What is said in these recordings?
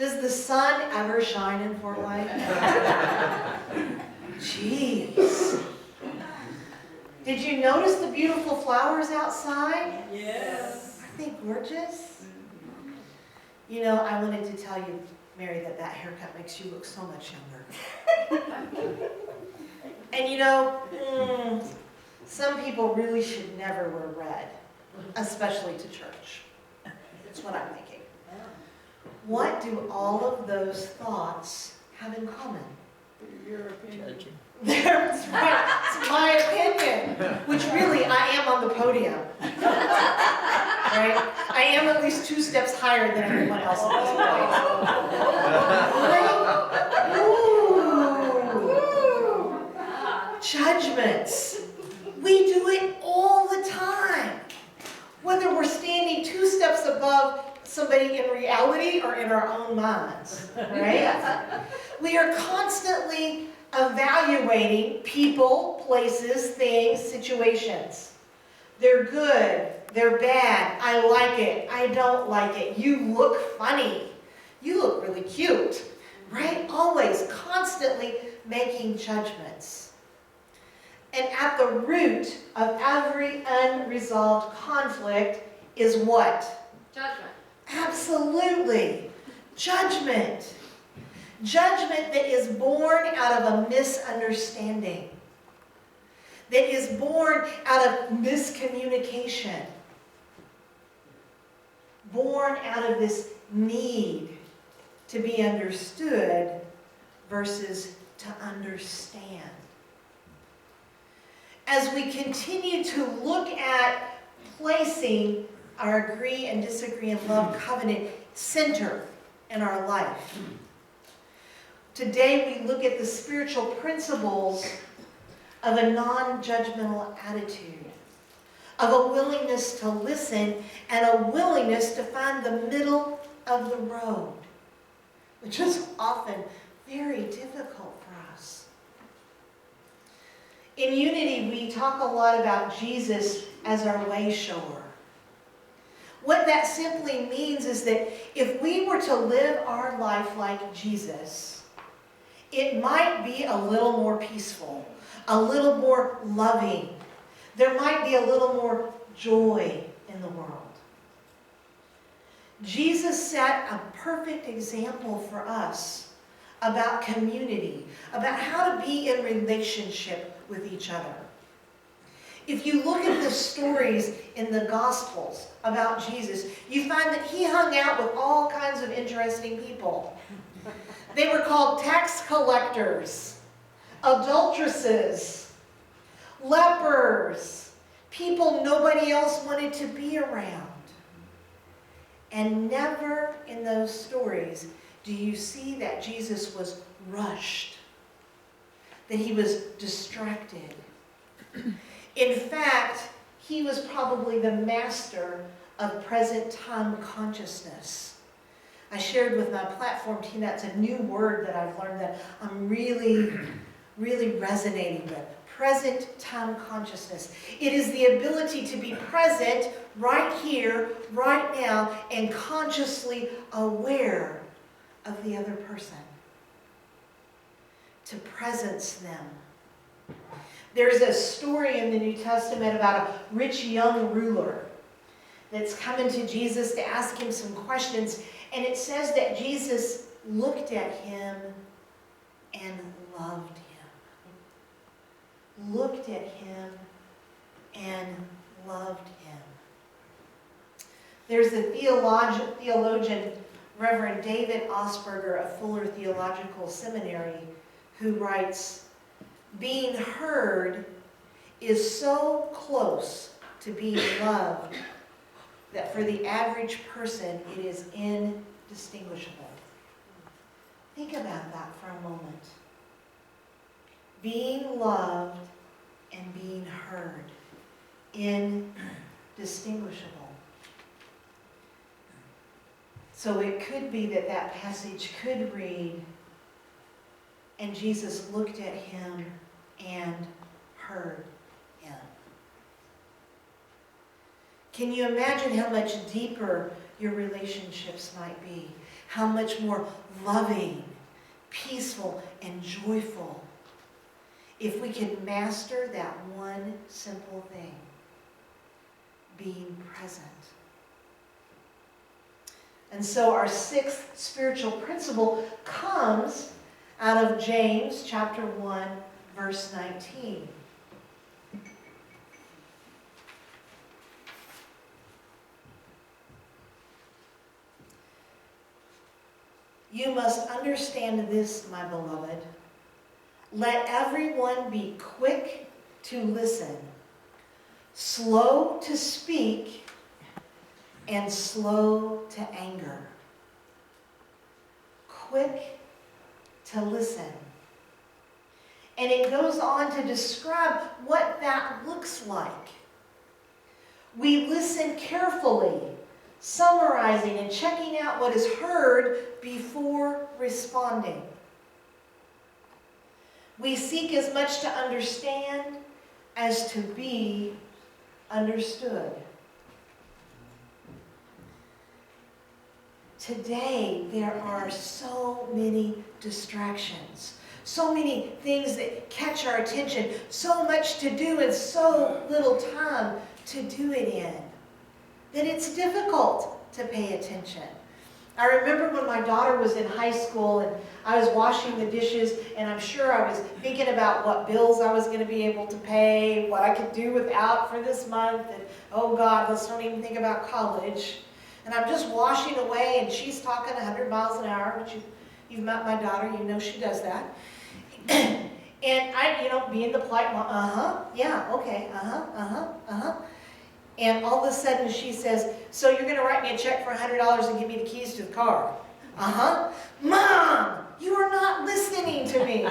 Does the sun ever shine in Fort White? Jeez. Did you notice the beautiful flowers outside? Yes. Aren't they gorgeous? You know, I wanted to tell you, Mary, that haircut makes you look so much younger. And you know, some people really should never wear red, especially to church. That's what I'm thinking. What do all of those thoughts have in common? Your opinion. That's right. It's my opinion. Which really, I am on the podium. Right? I am at least 2 steps higher than everyone else in this place. Ooh. Judgments. We do it all the time. Whether we're standing 2 steps above somebody in reality or in our own minds, right? We are constantly evaluating people, places, things, situations. They're good, they're bad, I like it, I don't like it, you look funny, you look really cute, right? Always, constantly making judgments. And at the root of every unresolved conflict is what? Judgment. Absolutely. Judgment. Judgment that is born out of a misunderstanding. That is born out of miscommunication. Born out of this need to be understood versus to understand. As we continue to look at placing our agree and disagree and love covenant center in our life. Today we look at the spiritual principles of a non-judgmental attitude, of a willingness to listen and a willingness to find the middle of the road, which is often very difficult for us. In Unity, we talk a lot about Jesus as our way shower. What that simply means is that if we were to live our life like Jesus, it might be a little more peaceful, a little more loving. There might be a little more joy in the world. Jesus set a perfect example for us about community, about how to be in relationship with each other. If you look at the stories in the Gospels about Jesus, you find that he hung out with all kinds of interesting people. They were called tax collectors, adulteresses, lepers, people nobody else wanted to be around. And never in those stories do you see that Jesus was rushed, that he was distracted. In fact, he was probably the master of present time consciousness. I shared with my platform team that's a new word that I've learned that I'm really resonating with. Present time consciousness. It is the ability to be present right here, right now, and consciously aware of the other person. To presence them. There's a story in the New Testament about a rich young ruler that's coming to Jesus to ask him some questions. And it says that Jesus looked at him and loved him. Looked at him and loved him. There's a theologian, Reverend David Osberger of Fuller Theological Seminary, who writes, "Being heard is so close to being loved that for the average person it is indistinguishable." Think about that for a moment. Being loved and being heard, indistinguishable. So it could be that that passage could read, and Jesus looked at him and heard him. Can you imagine how much deeper your relationships might be. How much more loving, peaceful, and joyful if we can master that one simple thing, being present. And so our sixth spiritual principle comes out of James chapter 1, verse 19. You must understand this, my beloved. Let everyone be quick to listen, slow to speak, and slow to anger. Quick to listen. And it goes on to describe what that looks like. We listen carefully, summarizing and checking out what is heard before responding. We seek as much to understand as to be understood. Today, there are so many distractions, so many things that catch our attention, so much to do and so little time to do it in, that it's difficult to pay attention. I remember when my daughter was in high school and I was washing the dishes, and I'm sure I was thinking about what bills I was going to be able to pay, what I could do without for this month, and oh God, let's don't even think about college. And I'm just washing away, and she's talking 100 miles an hour, which you've met my daughter, you know she does that. And I, being the polite mom, yeah, okay, And all of a sudden she says, so you're going to write me a check for $100 and give me the keys to the car? Mom, you are not listening to me.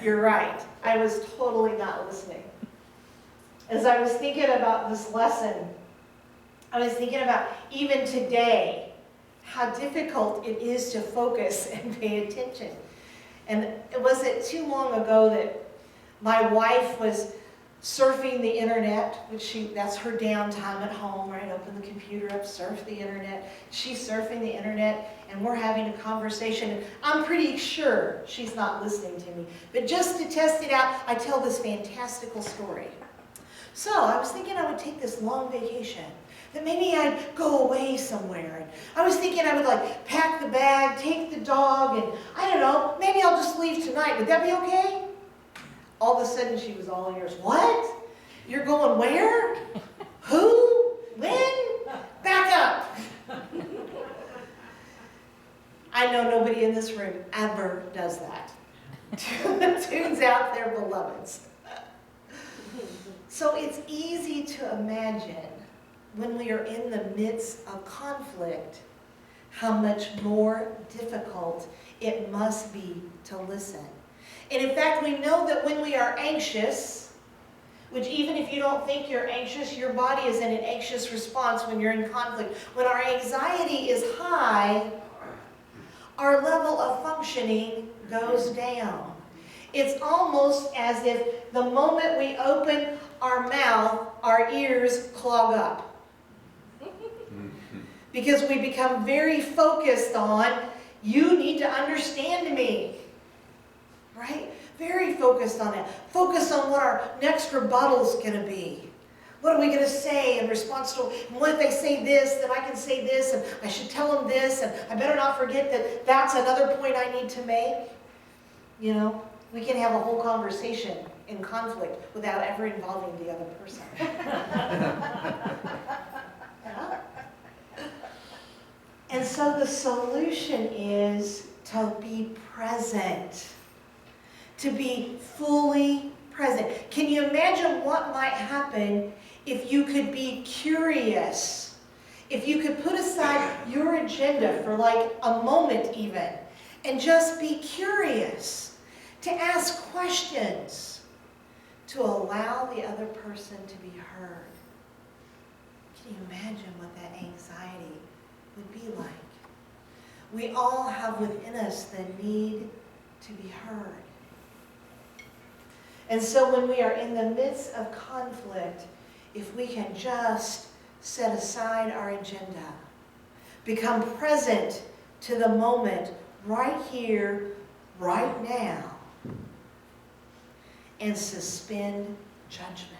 You're right. I was totally not listening. As I was thinking about this lesson, I was thinking about even today, how difficult it is to focus and pay attention. And was it too long ago that my wife was surfing the internet, that's her downtime at home, right? Open the computer up, surf the internet. She's surfing the internet, and we're having a conversation. And I'm pretty sure she's not listening to me. But just to test it out, I tell this fantastical story. So I was thinking I would take this long vacation, that maybe I'd go away somewhere. And I was thinking I would pack the bag, take the dog, and I don't know, maybe I'll just leave tonight. Would that be okay? All of a sudden she was all ears. What? You're going where? Who? When? Back up. I know nobody in this room ever does that. Tunes out their beloveds. So it's easy to imagine when we are in the midst of conflict how much more difficult it must be to listen. And in fact, we know that when we are anxious, which even if you don't think you're anxious, your body is in an anxious response when you're in conflict. When our anxiety is high, our level of functioning goes down. It's almost as if the moment we open our mouth, our ears clog up. Because we become very focused on, you need to understand me. Right? Very focused on that. Focused on what our next rebuttal is going to be. What are we going to say in response to, and what if they say this, then I can say this, and I should tell them this, and I better not forget that that's another point I need to make. We can have a whole conversation in conflict without ever involving the other person. Yeah? And so the solution is to be present. To be fully present. Can you imagine what might happen if you could be curious? If you could put aside your agenda for a moment even, and just be curious, to ask questions, to allow the other person to be heard. Can you imagine what that anxiety would be like? We all have within us the need to be heard. And so when we are in the midst of conflict, if we can just set aside our agenda Become present to the moment right here, right now, and suspend judgment.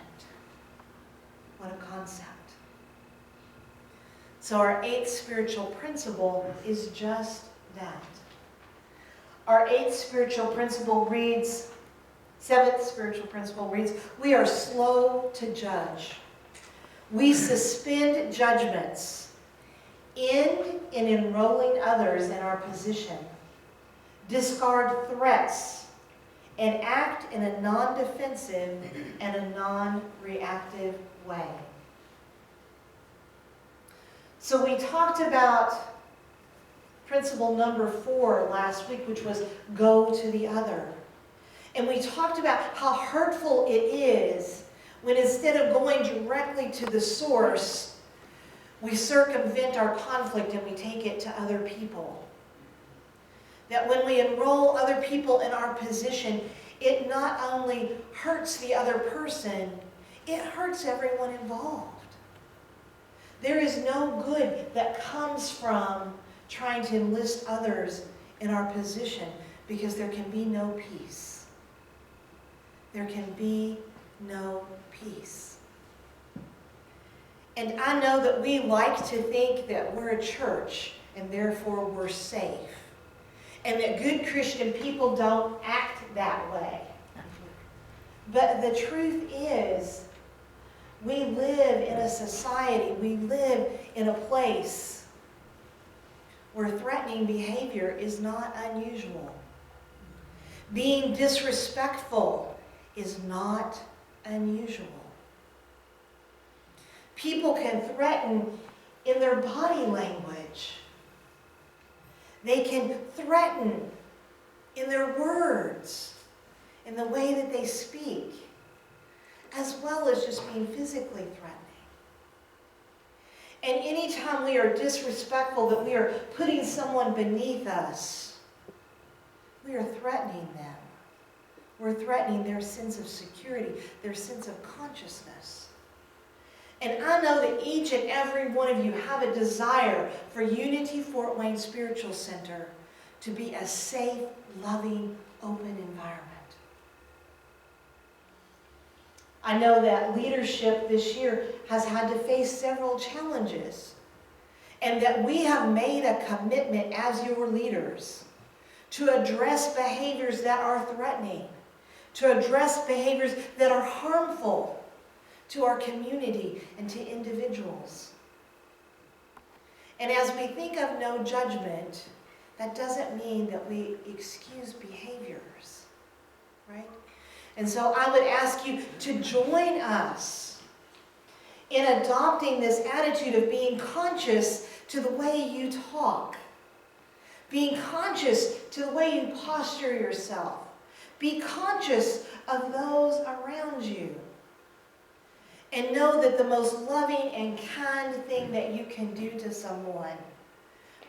What a concept. So our 8th spiritual principle is just that. Our 8th spiritual principle reads, 7th spiritual principle reads, we are slow to judge. We suspend judgments, end in enrolling others in our position, discard threats, and act in a non-defensive and a non-reactive way. So we talked about principle number 4 last week, which was go to the other. And we talked about how hurtful it is when instead of going directly to the source, we circumvent our conflict and we take it to other people. That when we enroll other people in our position, it not only hurts the other person, it hurts everyone involved. There is no good that comes from trying to enlist others in our position because there can be no peace. There can be no peace. And I know that we like to think that we're a church and therefore we're safe. And that good Christian people don't act that way. But the truth is, we live in a society, we live in a place where threatening behavior is not unusual. Being disrespectful is not unusual. People can threaten in their body language. They can threaten in their words, in the way that they speak, as well as just being physically threatening. And anytime we are disrespectful, that we are putting someone beneath us, we are threatening them. We're threatening their sense of security, their sense of consciousness. And I know that each and every one of you have a desire for Unity Fort Wayne Spiritual Center to be a safe, loving, open environment. I know that leadership this year has had to face several challenges, and that we have made a commitment as your leaders to address behaviors that are threatening, to address behaviors that are harmful to our community and to individuals. And as we think of no judgment, that doesn't mean that we excuse behaviors, right? And so I would ask you to join us in adopting this attitude of being conscious to the way you talk, being conscious to the way you posture yourself, be conscious of those around you. And know that the most loving and kind thing that you can do to someone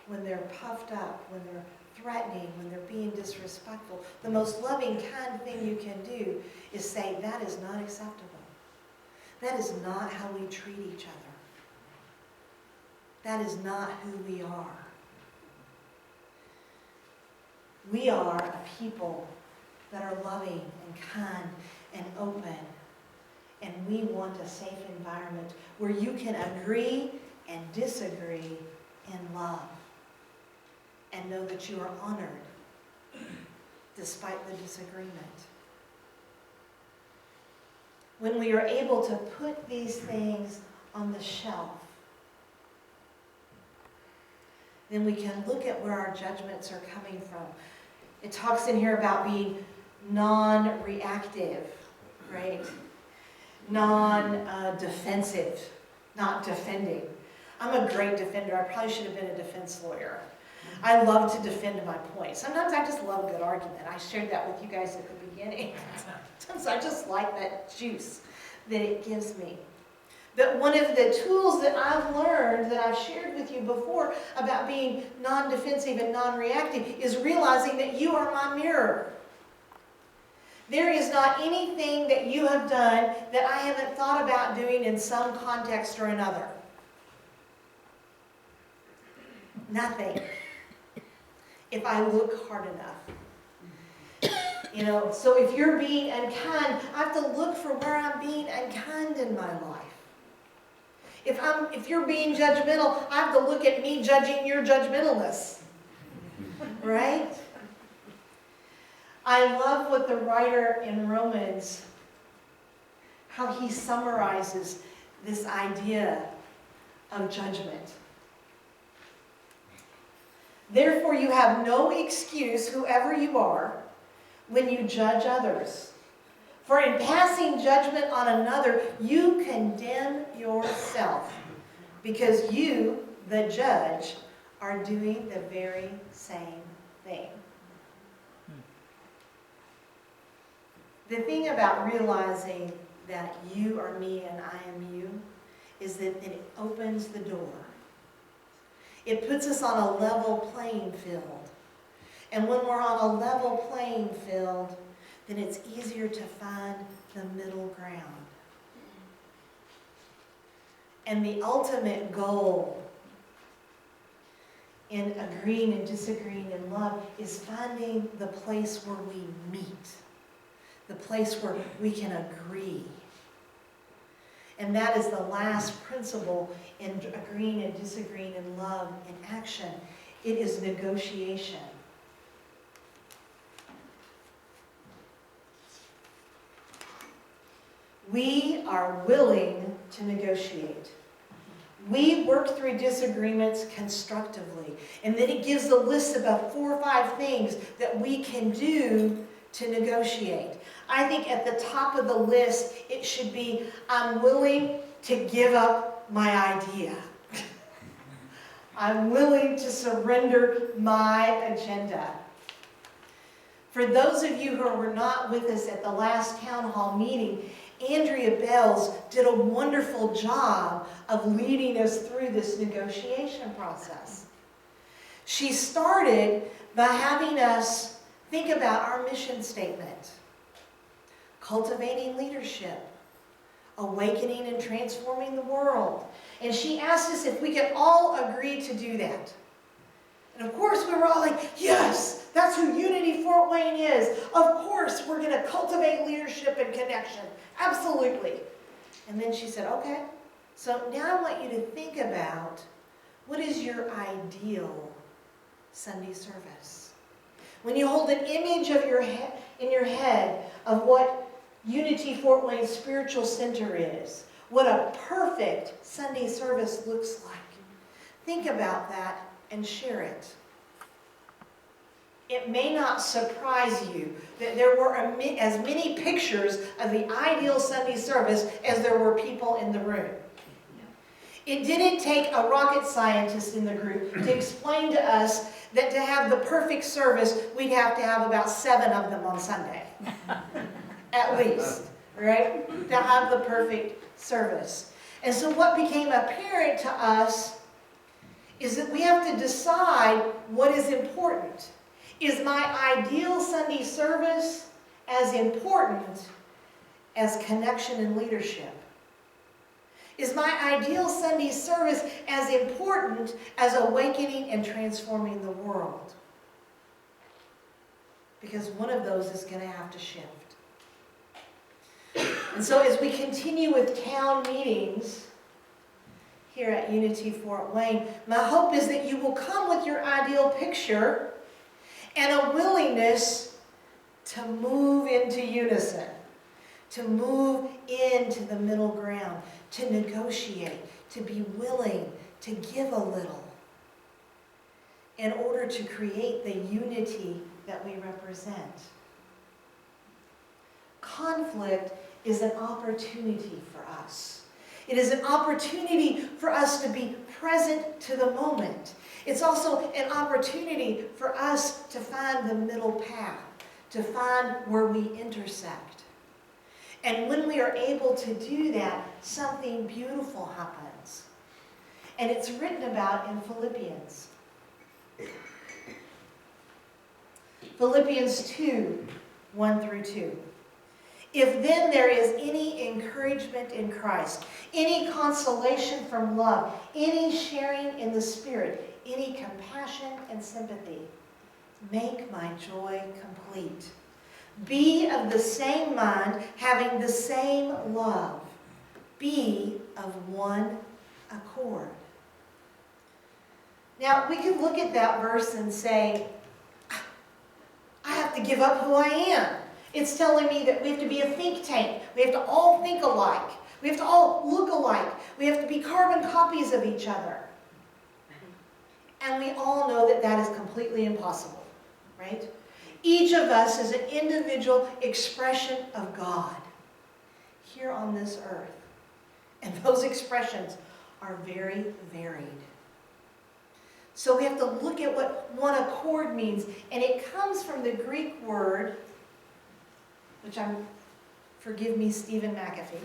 when they're puffed up, when they're threatening, when they're being disrespectful, the most loving, kind thing you can do is say, that is not acceptable. That is not how we treat each other. That is not who we are. We are a people that are loving and kind and open. And we want a safe environment where you can agree and disagree in love. And know that you are honored despite the disagreement. When we are able to put these things on the shelf, then we can look at where our judgments are coming from. It talks in here about being non-reactive, right? Non-defensive, not defending. I'm a great defender. I probably should have been a defense lawyer. I love to defend my point. Sometimes I just love a good argument. I shared that with you guys at the beginning. Sometimes I just like that juice that it gives me. But one of the tools that I've learned, that I've shared with you before about being non-defensive and non-reactive, is realizing that you are my mirror. There is not anything that you have done that I haven't thought about doing in some context or another. Nothing. If I look hard enough. So if you're being unkind, I have to look for where I'm being unkind in my life. If you're being judgmental, I have to look at me judging your judgmentalness. Right? I love what the writer in Romans, how he summarizes this idea of judgment. Therefore, you have no excuse, whoever you are, when you judge others. For in passing judgment on another, you condemn yourself, because you, the judge, are doing the very same thing. The thing about realizing that you are me and I am you is that it opens the door. It puts us on a level playing field. And when we're on a level playing field, then it's easier to find the middle ground. And the ultimate goal in agreeing and disagreeing in love is finding the place where we meet, the place where we can agree. And that is the last principle in agreeing and disagreeing in love in action. It is negotiation. We are willing to negotiate. We work through disagreements constructively. And then it gives a list of about 4 or 5 things that we can do to negotiate. I think at the top of the list, it should be, I'm willing to give up my idea. I'm willing to surrender my agenda. For those of you who were not with us at the last town hall meeting, Andrea Bells did a wonderful job of leading us through this negotiation process. She started by having us think about our mission statement: cultivating leadership, awakening and transforming the world. And she asked us if we could all agree to do that. And of course we were all like, yes, that's who Unity Fort Wayne is. Of course we're going to cultivate leadership and connection. Absolutely. And then she said, okay, so now I want you to think about, what is your ideal Sunday service? When you hold an image of in your head of what Unity Fort Wayne Spiritual Center is, what a perfect Sunday service looks like, think about that and share it. It may not surprise you that there were as many pictures of the ideal Sunday service as there were people in the room. It didn't take a rocket scientist in the group to explain to us that to have the perfect service, we'd have to have about 7 of them on Sunday. At least, right? To have the perfect service. And so what became apparent to us is that we have to decide what is important. Is my ideal Sunday service as important as connection and leadership? Is my ideal Sunday service as important as awakening and transforming the world? Because one of those is going to have to shift. And so as we continue with town meetings here at Unity Fort Wayne, my hope is that you will come with your ideal picture and a willingness to move into unison, to move into the middle ground, to negotiate, to be willing to give a little in order to create the unity that we represent. Conflict is an opportunity for us. It is an opportunity for us to be present to the moment. It's also an opportunity for us to find the middle path, to find where we intersect. And when we are able to do that, something beautiful happens. And it's written about in Philippians. Philippians 2, 1 through 2. If then there is any encouragement in Christ, any consolation from love, any sharing in the Spirit, any compassion and sympathy, make my joy complete. Be of the same mind, having the same love. Be of one accord. Now, we can look at that verse and say, I have to give up who I am. It's telling me that we have to be a think tank. We have to all think alike. We have to all look alike. We have to be carbon copies of each other. And we all know that that is completely impossible, right? Each of us is an individual expression of God here on this earth. And those expressions are very varied. So we have to look at what one accord means. And it comes from the Greek word, which forgive me, Stephen McAfee,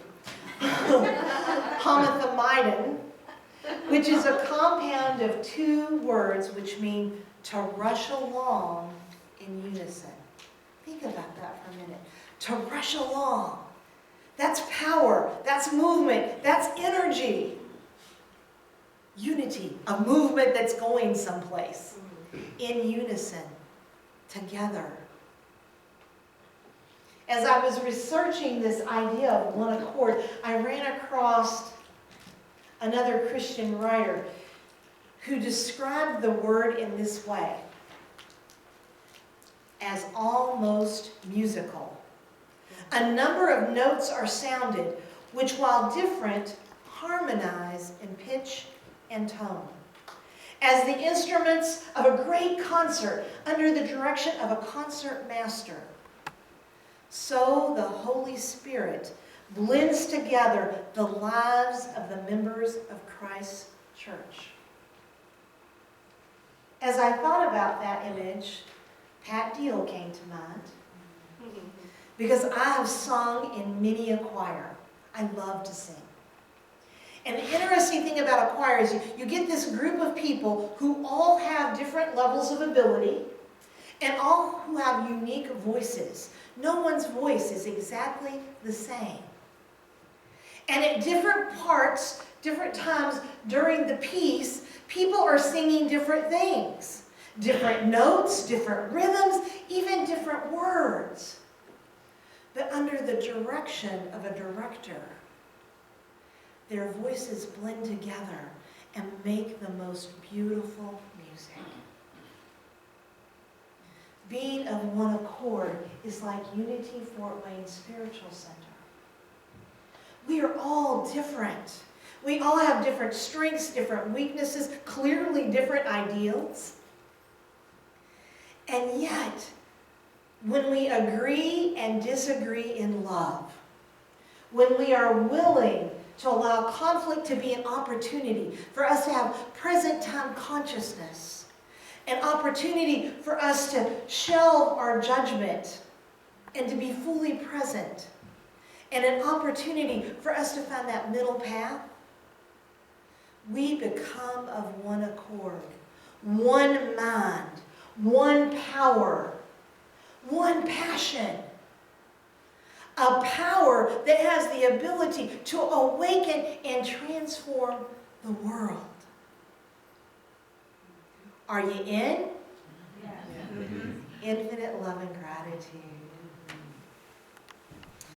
homothemidon, which is a compound of two words which mean to rush along in unison. Think about that for a minute. To rush along. That's power. That's movement. That's energy. Unity. A movement that's going someplace. In unison. Together. As I was researching this idea of one accord, I ran across another Christian writer who described the word in this way, as almost musical. A number of notes are sounded, which while different, harmonize in pitch and tone. As the instruments of a great concert under the direction of a concert master, so the Holy Spirit blends together the lives of the members of Christ's church. As I thought about that image, Pat Deal came to mind. Because I have sung in many a choir. I love to sing. And the interesting thing about a choir is you get this group of people who all have different levels of ability and all who have unique voices. No one's voice is exactly the same. And at different parts, different times during the piece, people are singing different things. Different notes, different rhythms, even different words. But under the direction of a director, their voices blend together and make the most beautiful music. Being of one accord is like Unity Fort Wayne Spiritual Center. We are all different. We all have different strengths, different weaknesses, clearly different ideals. And yet, when we agree and disagree in love, when we are willing to allow conflict to be an opportunity for us to have present time consciousness, an opportunity for us to shelve our judgment and to be fully present, and an opportunity for us to find that middle path, we become of one accord, one mind, one power, one passion. A power that has the ability to awaken and transform the world. Are you in? Yeah. Infinite love and gratitude.